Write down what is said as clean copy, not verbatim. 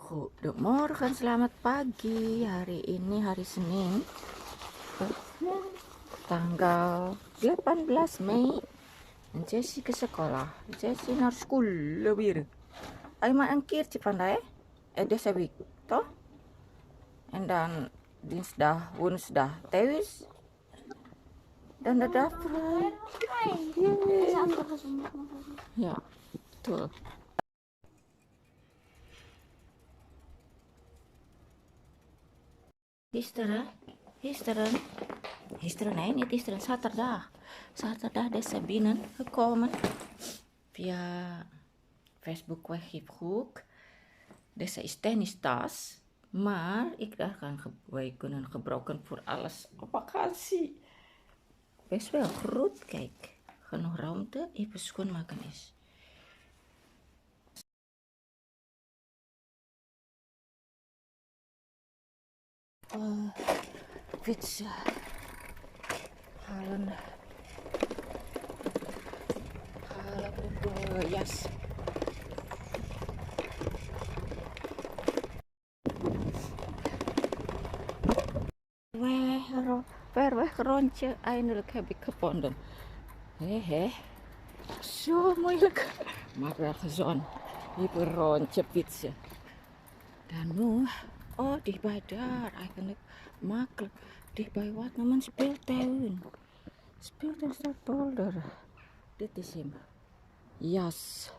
Goedemorgen, selamat pagi. Hari ini hari Senin, tanggal 18 Mei. Jessie ke sekolah. Jessie naar school weer. Hij maar een keertje vandaag, deze week, toch? En dan dinsdag, woensdag thuis. Dan de dag vrij. Ja, betul. Gisteren, nee, niet gisteren, zaterdag. Zaterdag is Sabine gekomen via Facebook weggeefgroep. Deze is tennistas, maar wij kunnen gebruiken voor alles op vakantie. Best wel groot, kijk. Genoeg ruimte, even schoonmaken is. Fietsen halen op jas. Ver weg rondje, eindelijk heb ik gevonden. Zo moeilijk, maar wel gezond. Even rondje fietsen. Dan nu, dichtbij daar, eigenlijk makkelijk. Dichtbij wat namanya speeltuin. Speeltuin Stadpolder. Dit is hem. Jas.